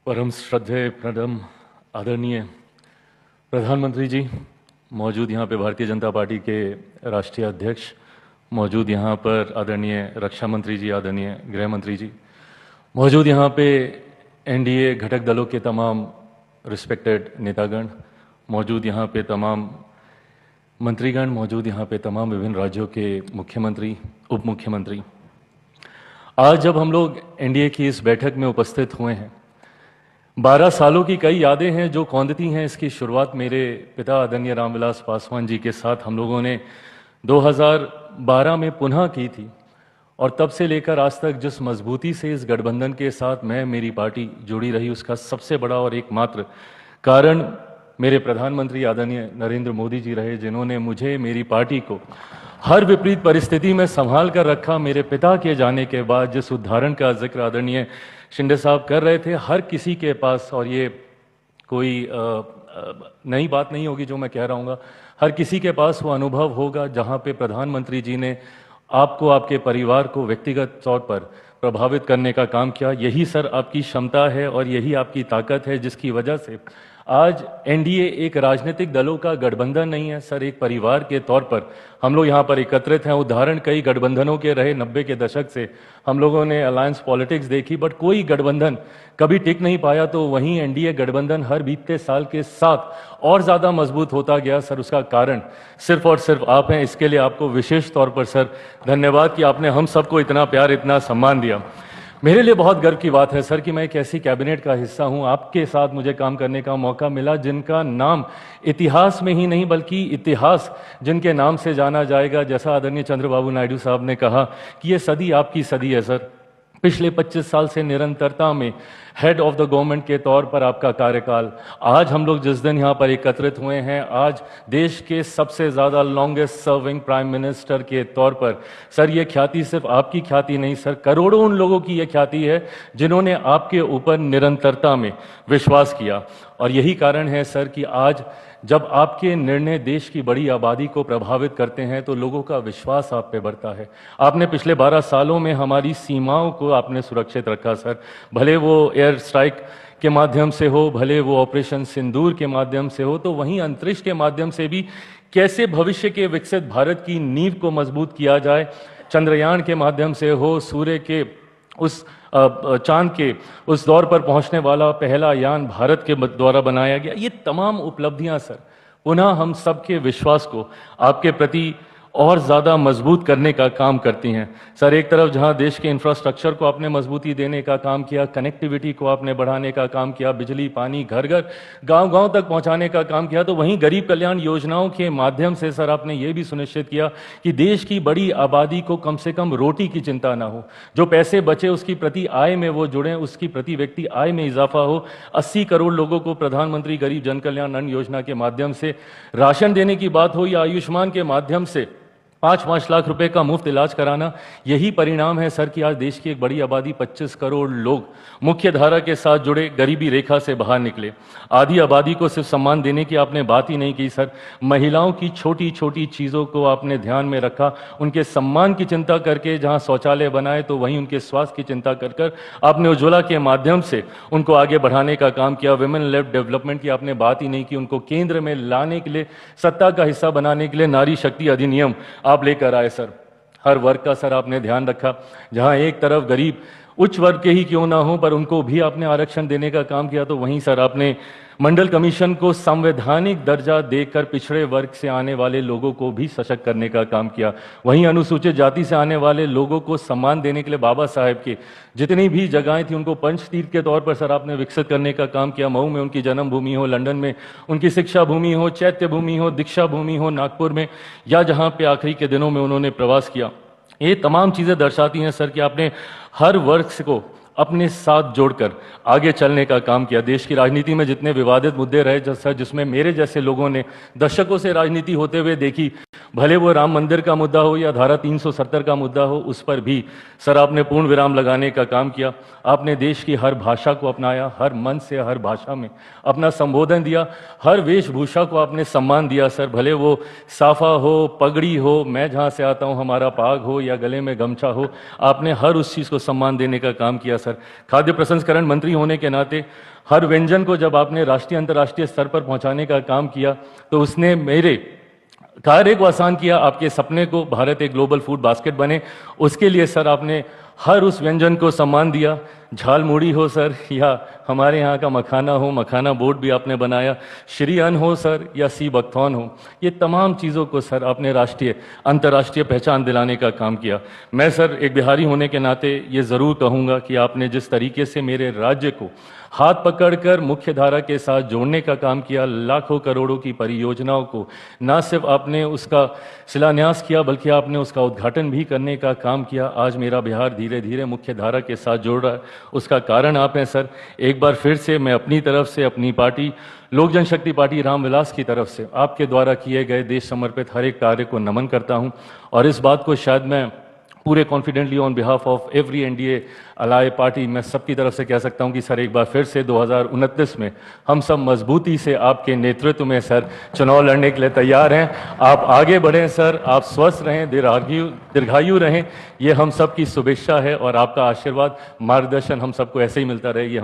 परम श्रद्धेय प्रणम आदरणीय प्रधानमंत्री जी, मौजूद यहाँ पे भारतीय जनता पार्टी के राष्ट्रीय अध्यक्ष, मौजूद यहाँ पर आदरणीय रक्षा मंत्री जी, आदरणीय गृह मंत्री जी, मौजूद यहाँ पे एनडीए घटक दलों के तमाम रिस्पेक्टेड नेतागण, मौजूद यहाँ पे तमाम मंत्रीगण, मौजूद यहाँ पे तमाम विभिन्न राज्यों के मुख्यमंत्री, उप मुख्यमंत्री। आज जब हम लोग एनडीए की इस बैठक में उपस्थित हुए हैं, 12 सालों की कई यादें हैं जो कौंधती हैं। इसकी शुरुआत मेरे पिता आदरणीय रामविलास पासवान जी के साथ हम लोगों ने 2012 में पुनः की थी, और तब से लेकर आज तक जिस मजबूती से इस गठबंधन के साथ मेरी पार्टी जुड़ी रही, उसका सबसे बड़ा और एकमात्र कारण मेरे प्रधानमंत्री आदरणीय नरेंद्र मोदी जी रहे, जिन्होंने मुझे, मेरी पार्टी को हर विपरीत परिस्थिति में संभाल कर रखा। मेरे पिता के जाने के बाद जिस उदाहरण का जिक्र आदरणीय शिंदे साहब कर रहे थे, हर किसी के पास, और ये कोई नई बात नहीं होगी जो मैं कह रहा हूँ, हर किसी के पास वो अनुभव होगा जहाँ पे प्रधानमंत्री जी ने आपको, आपके परिवार को व्यक्तिगत तौर पर प्रभावित करने का काम किया। यही सर आपकी क्षमता है और यही आपकी ताकत है, जिसकी वजह से आज एनडीए एक राजनीतिक दलों का गठबंधन नहीं है सर, एक परिवार के तौर पर हम लोग यहाँ पर एकत्रित हैं। उदाहरण कई गठबंधनों के रहे 90 के दशक से, हम लोगों ने अलायंस पॉलिटिक्स देखी, बट कोई गठबंधन कभी टिक नहीं पाया। तो वहीं एनडीए गठबंधन हर बीतते साल के साथ और ज़्यादा मजबूत होता गया सर। उसका कारण सिर्फ और सिर्फ आप हैं। इसके लिए आपको विशेष तौर पर सर धन्यवाद कि आपने हम सबको इतना प्यार, इतना सम्मान दिया। मेरे लिए बहुत गर्व की बात है सर कि मैं एक ऐसी कैबिनेट का हिस्सा हूं, आपके साथ मुझे काम करने का मौका मिला, जिनका नाम इतिहास में ही नहीं बल्कि इतिहास जिनके नाम से जाना जाएगा। जैसा आदरणीय चंद्रबाबू नायडू साहब ने कहा कि ये सदी आपकी सदी है सर। पिछले 25 साल से निरंतरता में हेड ऑफ द गवर्नमेंट के तौर पर आपका कार्यकाल, आज हम लोग जिस दिन यहाँ पर एकत्रित हुए हैं, आज देश के सबसे ज़्यादा लॉन्गेस्ट सर्विंग प्राइम मिनिस्टर के तौर पर सर, ये ख्याति सिर्फ आपकी ख्याति नहीं सर, करोड़ों उन लोगों की ये ख्याति है जिन्होंने आपके ऊपर निरंतरता में विश्वास किया। और यही कारण है सर कि आज जब आपके निर्णय देश की बड़ी आबादी को प्रभावित करते हैं तो लोगों का विश्वास आप पे बढ़ता है। आपने पिछले 12 सालों में हमारी सीमाओं को आपने सुरक्षित रखा सर, भले वो एयर स्ट्राइक के माध्यम से हो, भले वो ऑपरेशन सिंदूर के माध्यम से हो, तो वहीं अंतरिक्ष के माध्यम से भी कैसे भविष्य के विकसित भारत की नींव को मजबूत किया जाए, चंद्रयान के माध्यम से हो, सूर्य के उस चांद के उस दौर पर पहुंचने वाला पहला यान भारत के द्वारा बनाया गया। ये तमाम उपलब्धियां सर पुनः हम सबके विश्वास को आपके प्रति और ज़्यादा मजबूत करने का काम करती हैं सर। एक तरफ जहां देश के इंफ्रास्ट्रक्चर को आपने मजबूती देने का काम किया, कनेक्टिविटी को आपने बढ़ाने का काम किया, बिजली पानी घर घर गांव-गांव तक पहुंचाने का काम किया, तो वहीं गरीब कल्याण योजनाओं के माध्यम से सर आपने ये भी सुनिश्चित किया कि देश की बड़ी आबादी को कम से कम रोटी की चिंता ना हो, जो पैसे बचे उसकी प्रति आय में वो जुड़ें, उसकी प्रति व्यक्ति आय में इजाफा हो। 80 करोड़ लोगों को प्रधानमंत्री गरीब जन कल्याण अन्न योजना के माध्यम से राशन देने की बात हो, या आयुष्मान के माध्यम से 5-5 लाख रुपए का मुफ्त इलाज कराना, यही परिणाम है सर कि आज देश की एक बड़ी आबादी 25 करोड़ लोग मुख्य धारा के साथ जुड़े, गरीबी रेखा से बाहर निकले। आधी आबादी को सिर्फ सम्मान देने की आपने बात ही नहीं की सर, महिलाओं की छोटी छोटी चीज़ों को आपने ध्यान में रखा, उनके सम्मान की चिंता करके जहां शौचालय बनाए तो वहीं उनके स्वास्थ्य की चिंता कर कर आपने उज्ज्वला के माध्यम से उनको आगे बढ़ाने का काम किया। विमेन लेड डेवलपमेंट की आपने बात ही नहीं की, उनको केंद्र में लाने के लिए, सत्ता का हिस्सा बनाने के लिए नारी शक्ति अधिनियम आप लेकर आए सर। हर वर्ग का सर आपने ध्यान रखा, जहां एक तरफ गरीब उच्च वर्ग के ही क्यों ना हो पर उनको भी आपने आरक्षण देने का काम किया, तो वहीं सर आपने मंडल कमीशन को संवैधानिक दर्जा देकर पिछड़े वर्ग से आने वाले लोगों को भी सशक्त करने का काम किया। वहीं अनुसूचित जाति से आने वाले लोगों को सम्मान देने के लिए बाबा साहेब के जितनी भी जगहें थी उनको पंचतीर्थ के तौर पर सर आपने विकसित करने का काम किया। मऊ में उनकी जन्मभूमि हो, लंदन में उनकी शिक्षा भूमि हो, चैत्य भूमि हो, दीक्षा भूमि हो नागपुर में, या जहां पे आखिरी के दिनों में उन्होंने प्रवास किया। ये तमाम चीज़ें दर्शाती हैं सर कि आपने हर वर्ग को अपने साथ जोड़कर आगे चलने का काम किया। देश की राजनीति में जितने विवादित मुद्दे रहे सर, जिसमें मेरे जैसे लोगों ने दशकों से राजनीति होते हुए देखी, भले वो राम मंदिर का मुद्दा हो या धारा 370 का मुद्दा हो, उस पर भी सर आपने पूर्ण विराम लगाने का काम किया। आपने देश की हर भाषा को अपनाया, हर मन से हर भाषा में अपना संबोधन दिया, हर वेशभूषा को आपने सम्मान दिया सर, भले वो साफा हो, पगड़ी हो, मैं जहाँ से आता हूँ हमारा पाग हो, या गले में गमछा हो, आपने हर उस चीज़ को सम्मान देने का काम किया सर। खाद्य प्रसंस्करण मंत्री होने के नाते हर व्यंजन को जब आपने राष्ट्रीय अंतर्राष्ट्रीय स्तर पर पहुंचाने का काम किया तो उसने मेरे कार्य को आसान किया। आपके सपने को भारत एक ग्लोबल फूड बास्केट बने, उसके लिए सर आपने हर उस व्यंजन को सम्मान दिया। झाल मुड़ी हो सर, या हमारे यहाँ का मखाना हो, मखाना बोर्ड भी आपने बनाया, श्री अन्न हो सर, या सी बकथॉर्न हो, ये तमाम चीज़ों को सर आपने राष्ट्रीय अंतर्राष्ट्रीय पहचान दिलाने का काम किया। मैं सर एक बिहारी होने के नाते ये ज़रूर कहूँगा कि आपने जिस तरीके से मेरे राज्य को हाथ पकड़कर मुख्य धारा के साथ जोड़ने का काम किया, लाखों करोड़ों की परियोजनाओं को न सिर्फ आपने उसका शिलान्यास किया बल्कि आपने उसका उद्घाटन भी करने का काम किया। आज मेरा बिहार धीरे धीरे मुख्य धारा के साथ जोड़ रहा है, उसका कारण आप हैं सर। एक बार फिर से मैं अपनी तरफ से, अपनी पार्टी लोक जनशक्ति पार्टी रामविलास की तरफ से आपके द्वारा किए गए देश समर्पित हर एक कार्य को नमन करता हूं। और इस बात को शायद मैं पूरे confidently on behalf of every NDA ally party मैं सबकी तरफ से कह सकता हूं कि सर एक बार फिर से 2029 में हम सब मजबूती से आपके नेतृत्व में सर चुनाव लड़ने के लिए तैयार हैं। आप आगे बढ़ें सर, आप स्वस्थ रहें, दीर्घायु रहें, ये हम सब की शुभेच्छा है और आपका आशीर्वाद मार्गदर्शन हम सबको ऐसे ही मिलता रहे। ये हम